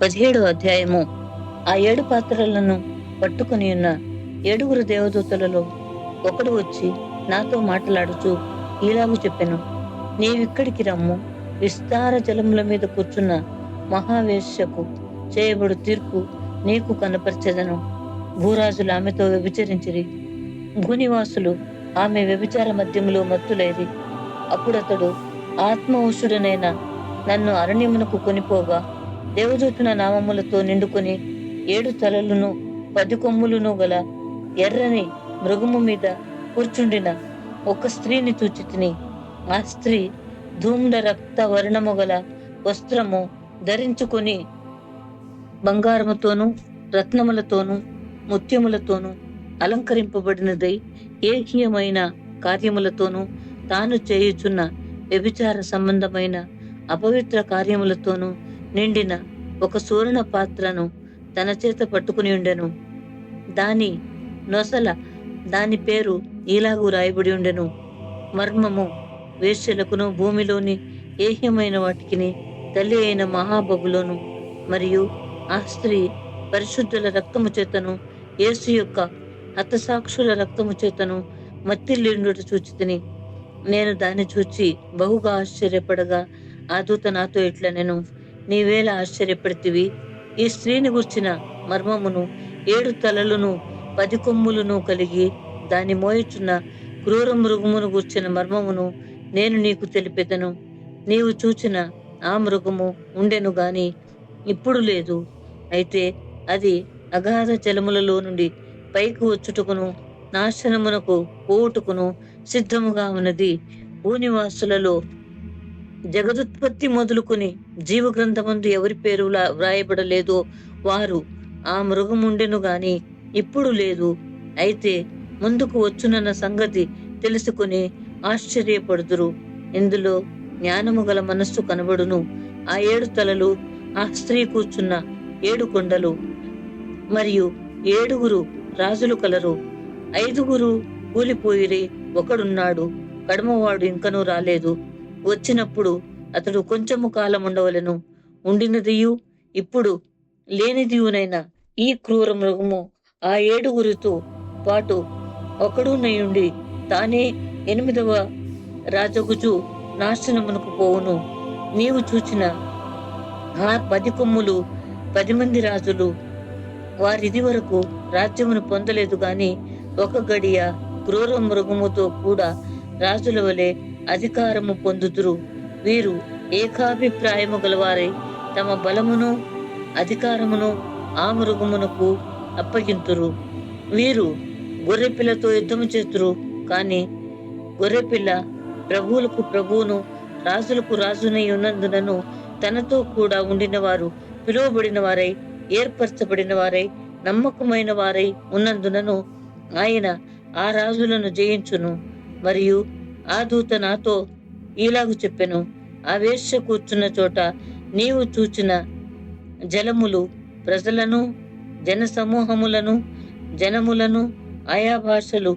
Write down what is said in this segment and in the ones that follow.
17వ అధ్యాయము. ఆ 7 పాత్రలను పట్టుకొని ఉన్న 7 దేవదూతలలో ఒకడు వచ్చి నాతో మాట్లాడుచు ఇలాగు చెప్పెను, నీవిక్కడికి రమ్ము, విస్తార జలముల మీద కూర్చున్న మహావేశ్యకు చేయబడు తీర్పు నీకు కనపరచెదను. భూరాజులు ఆమెతో వ్యభిచరించిరి, భూనివాసులు ఆమె వ్యభిచార మద్యములో మత్తులైరి. అప్పుడతడు ఆత్మవశుడనైన నన్ను అరణ్యమునకు కొనిపోగా, దేవదూతన నామములతో నిండుకొని 7 తలలను 10 కొమ్ములను గల ఎర్రని మృగము మీద కూర్చుండిన ఒక స్త్రీని చూచితిని. ఆ స్త్రీ ధూమ్ర రక్త వర్ణము గల వస్త్రము ధరించుకొని బంగారముతోనూ రత్నములతోనూ ముత్యములతోనూ అలంకరింపబడినదై ఏహ్యమైన కార్యములతోనూ తాను చేయుచున్న వ్యభిచార సంబంధమైన అపవిత్ర కార్యములతోనూ నిండిన ఒక సువర్ణ పాత్రను తన చేత పట్టుకుని ఉండెను. దాని నొసల దాని పేరు ఇలాగు రాయబడి ఉండెను, మర్మము, వేశ్యలకును భూమిలోని ఏహ్యమైన వాటికిని తల్లి అయిన మహాబబులోను. మరియు ఆ స్త్రీ పరిశుద్ధుల రక్తము చేతను యేసు యొక్క హతసాక్షుల రక్తము చేతను మత్తిల్లిండుట చూచితిని. నేను దాన్ని చూచి బహుగా ఆశ్చర్యపడగా ఆ దూత నాతో ఇట్లనెను, నీవేళ ఆశ్చర్యపడితివి? ఈ స్త్రీని గుర్చిన మర్మమును, 7 తలలను 10 కొమ్ములను కలిగి దాన్ని మోయుచున్న క్రూర మృగమును గూర్చిన మర్మమును నేను నీకు తెలిపెదను. నీవు చూచిన ఆ మృగము ఉండెను గాని ఇప్పుడు లేదు. అయితే అది అగాధ జలములలో నుండి పైకి వచ్చుటకును నాశనమునకు పోవుటకును సిద్ధముగా ఉన్నది. భూనివాసులలో జగదుత్పత్తి మొదలుకొని జీవగ్రంథమందు ఎవరి పేరు వ్రాయబడలేదో వారు ఆ మృగముండెను గాని ఇప్పుడు లేదు. అయితే ముందుకు వచ్చునన్న సంగతి తెలుసుకుని ఆశ్చర్యపడుదురు. ఇందులో జ్ఞానము గల మనస్సు కనబడును. ఆ 7 తలలు, ఆ స్త్రీ కూర్చున్న 7 కొండలు, మరియు 7 రాజులు కలరు. 5 కూలిపోయిరి, ఒకడున్నాడు, కడమవాడు ఇంకనూ రాలేదు. వచ్చినప్పుడు అతడు కొంచెము కాలం ఉండవలెను. ఉండినదియు ఇప్పుడు లేనిదియునైన ఈ క్రూర మృగము ఆ 7 పాటు ఒకడునయుండి తానే 8వ రాజగుజు నాశనమునకు పోవును. నీవు చూచిన ఆ 10 కొమ్ములు 10 మంది రాజులు. వారిది వరకు రాజ్యమును పొందలేదు గాని ఒక గడియ క్రూర మృగముతో కూడా రాజుల వలె అధికారము పొందుదురు. వీరు ఏకాభిప్రాయము గలవారై తమ బలమును అధికారమును ఆ మృగమునకు అప్పగింతురు. వీరు గొర్రెపిల్లతో యుద్ధము చేతురు, కాని గొర్రెపిల్ల ప్రభువులకు ప్రభువును రాజులకు రాజునై ఉన్నందునను తనతో కూడా ఉండిన వారు పిలువబడిన వారై ఏర్పరచబడిన వారై నమ్మకమైన వారై ఉన్నందునను ఆయన ఆ రాజులను జయించును. మరియు ఆ దూత నాతో ఇలాగు చెప్పెను, ఆ వేశ్య కూర్చున్న చోట నీవు చూచిన జలములు ప్రజలను, జన సమూహములను, జనములను, ఆయా భాషలు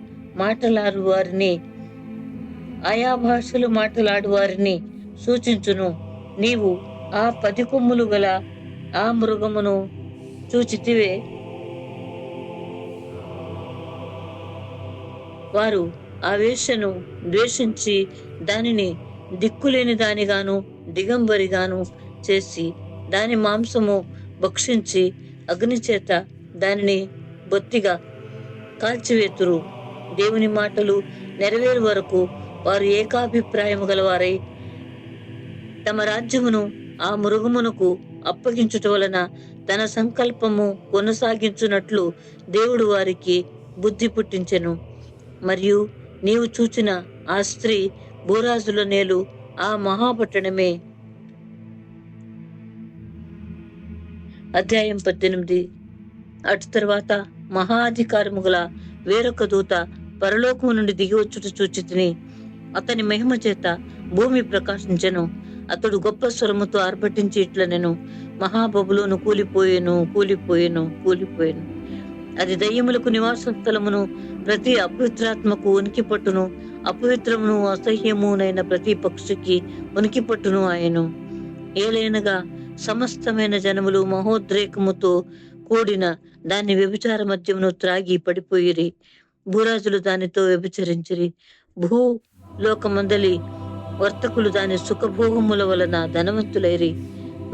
మాట్లాడు వారిని సూచించును. నీవు ఆ 10 కొమ్ములు గల ఆ మృగమును చూచితివే. వారు ఆ వేశ్యను ద్వేషించి దానిని దిక్కులేని దానిగాను దిగంబరిగాను చేసి దాని మాంసము భక్షించి అగ్ని చేత దానిని బొత్తిగా కాల్చివేతురు. దేవుని మాటలు నెరవేరు వరకు వారు ఏకాభిప్రాయము గలవారై తమ రాజ్యమును ఆ మృగమునకు అప్పగించుట వలన తన సంకల్పము కొనసాగించున్నట్లు దేవుడు వారికి బుద్ధి పుట్టించెను. మరియు నీవు చూచిన ఆ స్త్రీ భూరాజుల నేలు ఆ మహాపట్టణమే. అధ్యాయం 18. అటు తర్వాత మహాధికారము గల వేరొక దూత పరలోకము నుండి దిగివచ్చుట చూచితిని. అతని మహిమ చేత భూమి ప్రకాశించెను. అతడు గొప్ప స్వరముతో ఆర్భటించి ఇట్లనెను, మహాబబులోను కూలిపోయెను, కూలిపోయెను, కూలిపోయెను. అది దయ్యములకు నివాస స్థలమును, ప్రతి అపవిత్రాత్మకు ఉనికి పట్టును, అపవిత్రమును అసహ్యమునైన ప్రతి పక్షికి ఉనికి పట్టును ఆయను. ఏలైనగా సమస్తమైన జనములు మహోద్రేకముతో కూడిన దాని వ్యభిచార మద్యమును త్రాగి పడిపోయిరి. భూరాజులు దానితో వ్యభిచరించిరి. భూ లోకమందలి వర్తకులు దాని సుఖభోగముల వలన ధనవంతులైరి.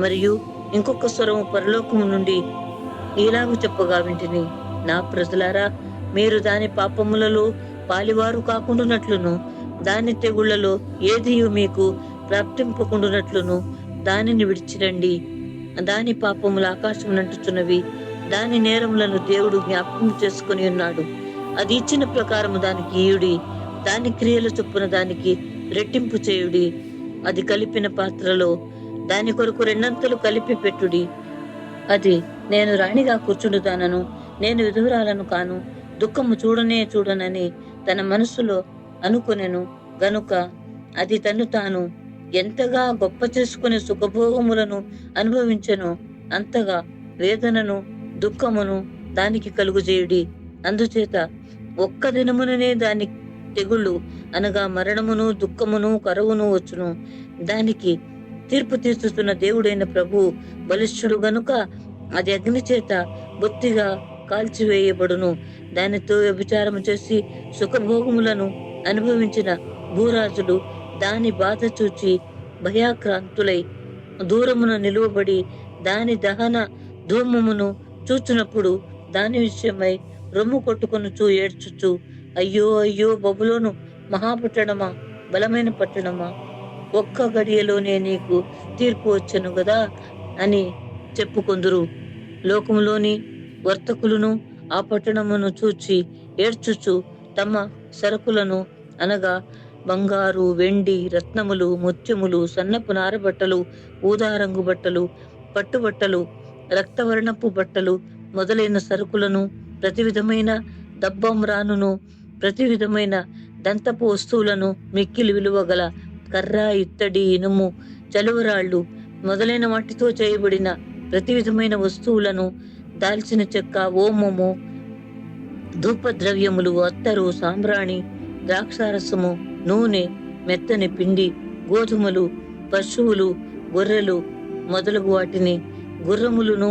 మరియు ఇంకొక స్వరము పరలోకము నుండి ఇలాగు చెప్పగా వింటిని, నా ప్రజలారా, మీరు దాని పాపములలో పాలివారు కాకుండానట్లును, దాని తెగుళ్లలో ఏదియు మీకు ప్రాప్తింపకుండానట్లును దానిని విడిచిరండి. దాని పాపములు ఆకాశమునంటుచున్నవి, దాని నేరములను దేవుడు జ్ఞాపకం చేసుకుని ఉన్నాడు. అది ఇచ్చిన ప్రకారము దానికి ఈయుడి, దాని క్రియల చొప్పున దానికి రెట్టింపు చేయుడి. అది కలిపిన పాత్రలో దాని కొరకు రెండంతలు కలిపి పెట్టుడి. అది, నేను రాణిగా కూర్చుండుదానను, నేను విధురాలను కాను, దుఃఖము చూడనని తన మనస్సులో అనుకొనెను గనుక అది తన్ను తాను ఎంతగా గొప్ప చేసుకునే సుఖభోగములను అనుభవించెనో అంతగా వేదనను దుఃఖమును దానికి కలుగుజేయుడి. అందుచేత ఒక్క దినముననే దాని తెగుళ్ళు అనగా మరణమును దుఃఖమును కరువును వచ్చును. దానికి తీర్పు తీర్చుతున్న దేవుడైన ప్రభు బలిష్ఠుడు గనుక అది అగ్ని చేత బొత్తిగా కాల్చివేయబడును. దానితో వ్యభిచారము చేసి సుఖభోగములను అనుభవించిన భూరాజులు దాని బాధ చూచి భయాక్రాంతులై దూరమున నిలువబడి దాని దహన ధూమమును చూచునప్పుడు దాని విషయమై రొమ్ము కొట్టుకొనుచు ఏడ్చుచు, అయ్యో అయ్యో బబులోను మహాపట్టణమా, బలమైన పట్టణమా, ఒక్క గడియలోనే నీకు తీర్పు వచ్చెను గదా అని చెప్పుకొందురు. లోకములోని వర్తకులను ఆ పట్టణమును చూచి ఏడ్చుచు తమ సరుకులను అనగా బంగారు, వెండి, రత్నములు, ముత్యములు, సన్నపు నారబట్టలు, ఊదారంగు బట్టలు, పట్టుబట్టలు, రక్తవర్ణపు బట్టలు మొదలైన సరుకులను, ప్రతి విధమైన దబ్బమ్రానును, ప్రతి విధమైన దంతపు వస్తువులను, మిక్కిలి విలువ గల కర్ర, ఇత్తడి, ఇనుము, చలువరాళ్ళు మొదలైన వాటితో చేయబడిన ప్రతి విధమైన వస్తువులను, దాల్చిన చెక్క, ఓమము, ధూపద్రవ్యములు, అత్తరు, సాంబ్రాణి, ద్రాక్షారసము, నూనె, మెత్తని పిండి, గోధుమలు, పశువులు, గొర్రెలు మొదలగు వాటిని, గుర్రములను,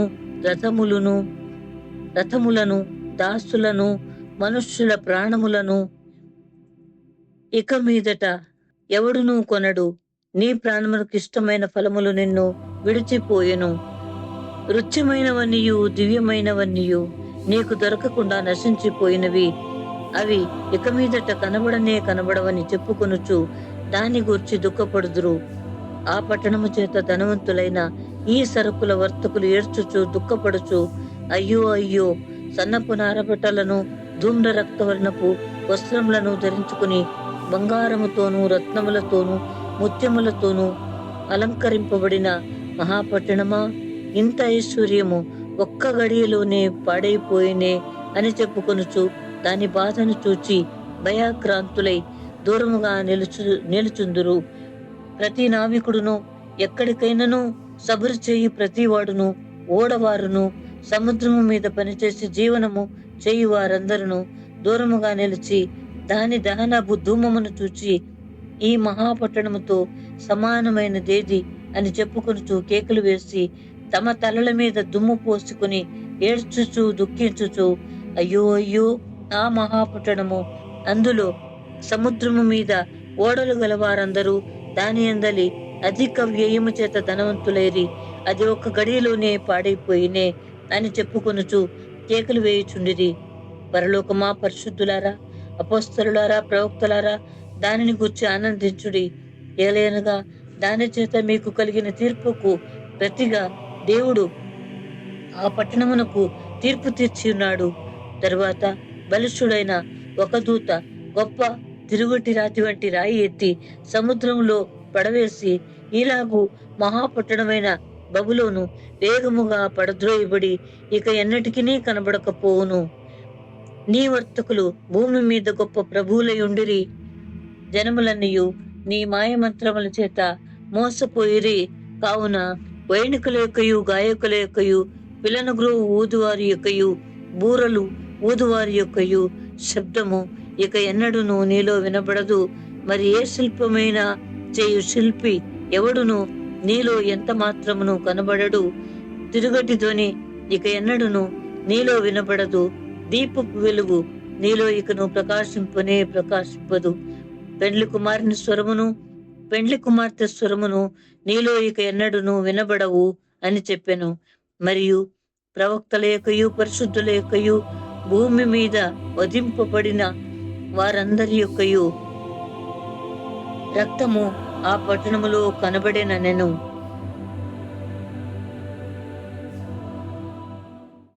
రథములను, దాసులను, మనుష్యుల ప్రాణములను ఇక మీదట ఎవడునూ కొనడు. నీ ప్రాణములకు ఇష్టమైన ఫలములు నిన్ను విడిచిపోయెను. రుచ్యమైనవన్నీయు దివ్యమైనవన్నీయు నీకు దొరకకుండా నశించిపోయినవి. అవి ఇక మీదట కనబడవని చెప్పుకొనుచు దాని గూర్చి దుఃఖపడుదురు. ఆ పట్టణము చేత ధనవంతులైన ఈ సరుకుల వర్తకులు ఏడ్చుచు దుఃఖపడుచు, అయ్యో అయ్యో, సన్నపు నారబట్టలను, ధూమ్ర రక్తవర్ణపు వస్త్రములను ధరించుకుని బంగారముతోనూ రత్నములతోనూ ముత్యములతోనూ అలంకరింపబడిన మహాపట్టణమా, ఇంత ఐశ్వర్యము ఒక్క గడియలోనే పాడైపోయినే అని చెప్పుకొనుచు దాని బాధను చూచి భయాక్రాంతులై దూరముగా నిలుచుందురు. ప్రతి నావికుడును, ఎక్కడికైనాను సబరు చేయి ప్రతివాడును, ఓడవారును, సముద్రము మీద పనిచేసి జీవనము చేయి వారందరూ దూరముగా నిలిచి దాని దహన ధూమమును చూచి ఈ మహాపట్టణముతో సమానమైనదేది అని చెప్పుకొనుచు కేకలు వేసి తమ తలల మీద దుమ్ము పోసుకుని ఏడ్చుచు దుఃఖించుచు, అయ్యో అయ్యో, ఆ మహాపట్టణము, అందులో సముద్రము మీద ఓడలు గలవారందరూ దాని అందలి అధిక వ్యయము చేత ధనవంతులైరి, అది ఒక్క గడియలోనే పాడైపోయినే అని చెప్పుకొనుచు కేకలు వేయుచుండిరి. పరలోకమా, పరిశుద్ధులారా, అపోస్తలులారా, ప్రవక్తలారా, దానిని గూర్చి ఆనందించుడి. ఏలయనగా దాని చేత మీకు కలిగిన తీర్పుకు ప్రతిగా దేవుడు ఆ పట్టణమునకు తీర్పు తీర్చి ఉన్నాడు. తరువాత బలిష్ఠుడైన ఒక దూత గొప్ప తిరుగటి రాతి వంటి రాయి ఎత్తి సముద్రంలో పడవేసి, ఇలాగూ మహాపట్టణమైన బబులోను వేగముగా పడద్రోయబడి ఇక ఎన్నటికీ కనబడకపోవును. నీ వర్తకులు భూమి మీద గొప్ప ప్రభువులై ఉండిరి. జనములన్నీయు నీ మాయమంత్రముల చేత మోసపోయిరి. కావున వైణికుల యొక్కయు, గాయకుల యొక్కయు, పిలనగ్రోవు ఊదువారి యొక్కయు, బూరలు ఊదువారి యొక్కయు శబ్దము ఇక ఎన్నడూను నీలో వినబడదు. మరి ఏ శిల్పమైన చేయు శిల్పి ఎవడును నీలో ఎంత మాత్రమును కనబడడు. తిరుగటి ధ్వని ఇక ఎన్నడును నీలో వినబడదు. దీపపు వెలుగు నీలో ఇకను ప్రకాశింపదు. పెండ్లి కుమారుని స్వరమును, పెండ్లి కుమార్తె స్వరమును నీలో ఇక ఎన్నడును వినబడవు అని చెప్పెను. మరియు ప్రవక్తల యొక్కయు పరిశుద్ధుల యొక్కయు భూమి మీద వధింపబడిన వారందరి యొక్కయు రక్తము ఆ పట్టణములో కనబడెననెను.